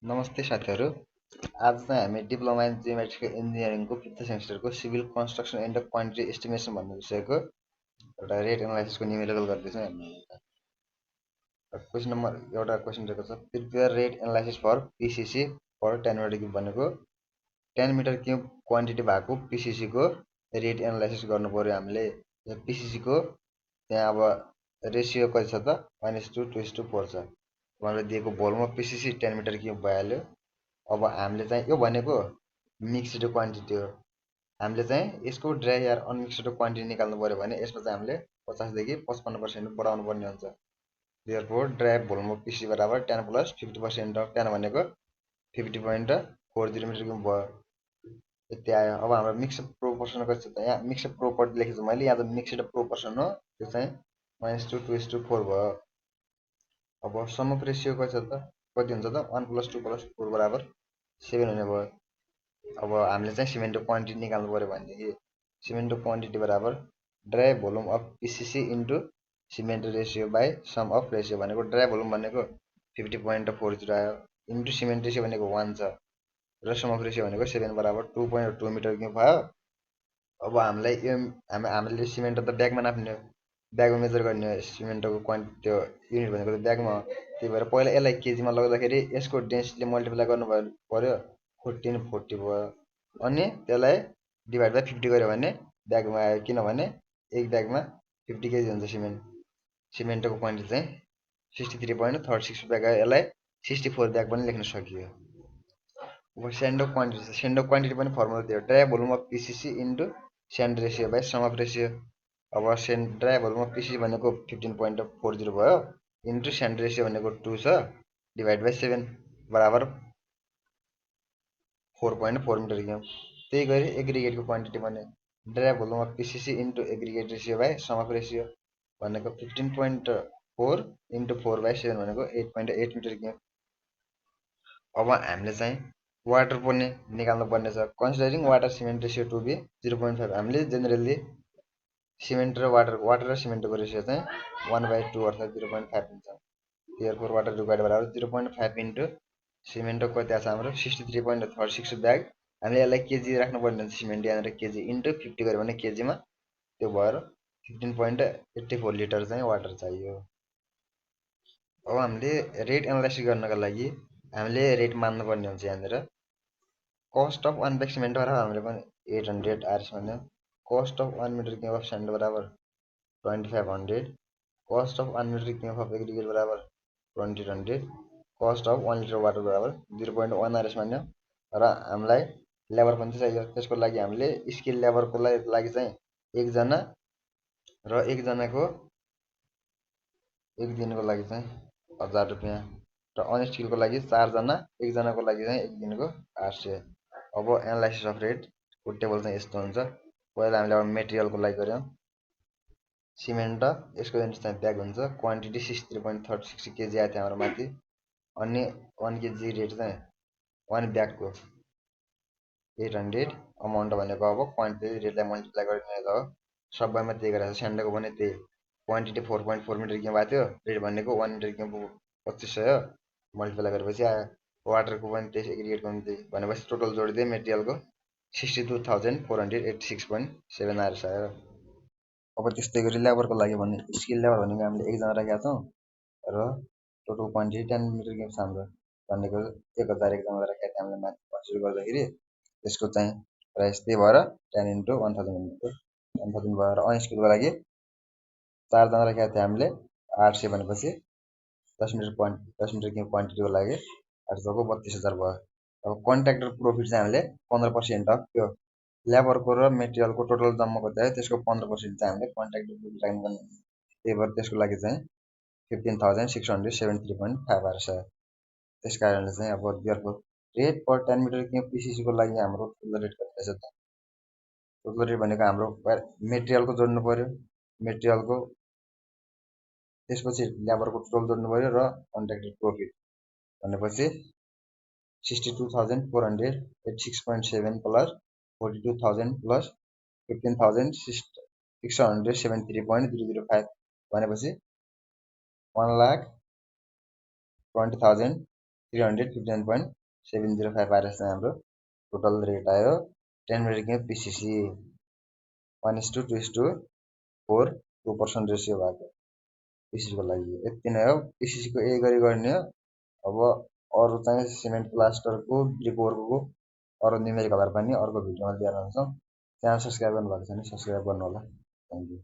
नमस्ते साथीहरु। आज चाहिँ हामी डिप्लोमा इन जियोमेट्रिकल इन्जिनियरिङको 5th सेमेस्टरको civil construction and quantity estimation भन्ने विषयको एउटा रेट एनालाइसिसको न्युमेरिकल गर्दैछौँ हामी। क्वेशन नम्बर एउटा क्वेशन दिएको छ, prepare rate analysis for PCC for 10 metre cube भनेको 10 मिटर क्युब क्वान्टिटी भएको PCC को रेट एनालाइसिस गर्नु पर्यो हामीले। PCC को त्यहाँ अब रेशियो कति छ त 1:2:4 छ। उहाँले दिएको volume of PCC 10 metre cube भइहाल्यो। अब हामीले चाहिँ यो भनेको मिक्स्ड क्वान्टिटी हो। हामीले चाहिँ यसको ड्राई एयर अनमिक्स्ड क्वान्टिटी निकाल्नु पर्यो भने यसमा चाहिँ हामीले 50 देखि 55% बढाउनु पर्ने हुन्छ। Therefore dry volume of PCC बराबर 10 प्लस 50% अफ 10 भनेको 50.40 मिटर क्युब भयो। यति आयो। अब हाम्रो मिक्स्ड प्रोपोर्सन कति छ त, यहाँ मिक्स्ड प्रोपर्टी लेखेको छु मैले, यहाँ त मिक्स्ड प्रोपोर्सन हो, त्यो चाहिँ 1:2:4 भयो। अब सम अफ रेशियो कति छ त, कति हुन्छ त 1 + 2 + 4 बराबर 7 हुने भयो। अब हामीले चाहिँ सिमेन्टको क्वान्टिटी निकाल्नु पर्यो भनेदेखि सिमेन्टको क्वान्टिटी बराबर dry volume of PCC into cement ratio by sum of ratio भनेको ड्राई भोल्युम भनेको 50.40 आयो इन्टु सिमेन्ट रेशियो भनेको 1 छ र सम अफ रेशियो भनेको 7 बराबर 2.2 मिटर क्युब भयो। अब हामीलाई यो हामीले सिमेन्ट त ब्यागमा नाप्ने हो, ब्यागमा मेजर गर्ने हो, सिमेन्टको क्वान्टिटी त्यो युनिट भनेको त ब्यागमा हो। त्यही भएर पहिला यसलाई केजीमा लग्दाखेरि यसको डेन्सिटीले मल्टिप्लाई गर्नु पर्यो, 1440 भयो। अनि त्यसलाई डिभाइड बाई 50 गर्यो भने ब्यागमा आयो, किनभने एक ब्यागमा 50 केजी हुन्छ सिमेन्टको क्वान्टिटी चाहिँ 63.36 ब्याग आयो। यसलाई 64 ब्याग पनि लेख्न सकियो। अब सेन्डो क्वान्टिटी पनि फर्मुला थियो, dry volume of PCC into sand ratio by sum of ratio. अब ड्राई भोल्युम अफ PCC भनेको 15.40 भयो इन्टु सेन्ड रेशियो भनेको 2 छ डिभाइड बाई 7 बराबर 4.4 मिटर क्युब। त्यही गरी एग्रिगेटको क्वान्टिटी भने dry volume of PCC into aggregate ratio by sum of ratio भनेको 15.4 इन्टु 4/7 भनेको 8.8 मिटर क्युब। अब हामीले चाहिँ वाटर पनि निकाल्नु पर्ने छ। Considering water cement ratio to be 0.5, हामीले जेनरली सिमेन्ट र वाटर र सिमेन्टको रेशियो चाहिँ 1/2 अर्थात् 0.5 हुन्छ। देयरफोर वाटर रिक्वायर्ड बराबर 0.5 इन्टु सिमेन्टको कति आछ हाम्रो 63.36 ब्याग। हामीले यसलाई केजी राख्नु पर्ने हुन्छ, सिमेन्ट यहाँनिर केजी इन्टु 50 गर्यो भने केजीमा, त्यो भएर 15.84 लिटर चाहिँ वाटर चाहियो। अब हामीले रेट एनालाइसिस गर्नका लागि हामीले रेट मान्नुपर्ने हुन्छ। यहाँनिर कस्ट अफ 1 ब्याग सिमेन्ट बराबर हामीले पनि 800 आर्स भन्यो। Cost of 1 metre cube of sand बराबर 2500। Cost of 1 metre cube of aggregate बराबर 2000। कस्ट अफ 1 लिटर वाटर बराबर 0.1 आर्स भन्यो। र हामीलाई लेबर पनि चाहियो। त्यसको लागि हामीले स्किल लेबरको लागि चाहिँ एकजना र एकजनाको एक दिनको लागि चाहिँ 1000 रुपियाँ र अनस्किलको लागि 4 जना, एकजनाको लागि चाहिँ एक दिनको 800। अब एनालाइसिस अफ रेटको टेबल चाहिँ यस्तो हुन्छ। पहिला हामीले अब मेटेरियलको लागि गर्यौँ, सिमेन्ट यसको युनिट चाहिँ ब्याग हुन्छ, क्वान्टिटी 63.36 केजी आएको थियो हाम्रो माथि। अनि 1 केजी रेट चाहिँ 1 ब्यागको 800 अमाउन्ट भनेको अब क्वान्टिटी रेटलाई मल्टिप्लाई गरिदिने हो। सबैमा त्यही गरेको छ। स्यान्डको पनि त्यही, क्वान्टिटी 4.4 मिटर क्युब आएको थियो, रेट भनेको 1 मिटर क्युब 2500 मल्टिप्लाई गरेपछि आयो। वाटरको पनि त्यही, एग्रिगेटको पनि त्यही भनेपछि टोटल जोडिदिए मेटेरियलको 62,486.7 आर्स आयो। अब त्यस्तै गरी लेबरको लागि भने स्किल लेबर भनेको हामीले एकजना राखेका छौँ र टोटल क्वान्टिटी 10 मिटर क्युब छ हाम्रो भनेको 1000 एकजना राखेका थियौँ हामीले माथि कन्सिडर गर्दाखेरि। त्यसको चाहिँ प्राइस त्यही भएर 10 इन्टु 1000 भयो। र अनस्किलको लागि 4 जना राखेका थियौँ हामीले 800 भनेपछि 10 मिटर क्युब क्वान्टिटीको लागि 800 को 32000 भयो। अब कन्ट्र्याक्टर प्रोफिट चाहिँ हामीले 15% अफ त्यो लेबरको र मेटेरियलको टोटल जम्मा कति आयो त्यसको 15% चाहिँ हामीले कन्ट्र्याक्टर प्रोफिट राख्नुपर्ने हुन्छ। त्यही भएर त्यसको लागि चाहिँ 15,673.5 आर्स आयो। त्यस कारणले चाहिँ अब देयरफोर रेट पर 10 मिटर क्युब PCC को लागि हाम्रो टोटल रेट कति रहेछ त, टोटल रेट भनेको हाम्रो मेटेरियलको जोड्नु पर्यो, मेटेरियलको त्यसपछि लेबरको टोटल जोड्नु पर्यो र कन्ट्र्याक्टर प्रोफिट भनेपछि 62,486.7 प्लस 42,000 प्लस 15,673.005 भनेपछि 1,20,000 359.705 आएर चाहिँ हाम्रो टोटल रेट आयो 10 मिनट PCC 1:2:4 2% रेसियो भएको PCC को लागि यति नै हो PCC को यही गरी गर्ने हो अब अरु चाहिँ सिमेन्ट प्लास्टरको ब्रिक वर्कको अरु न्युमेरिकलहरु पनि अर्को भिडियोमा लिएर आउँछौं च्यानल सब्स्क्राइब गर्नुभएको छैन सब्स्क्राइब गर्नु होला थ्यांक यू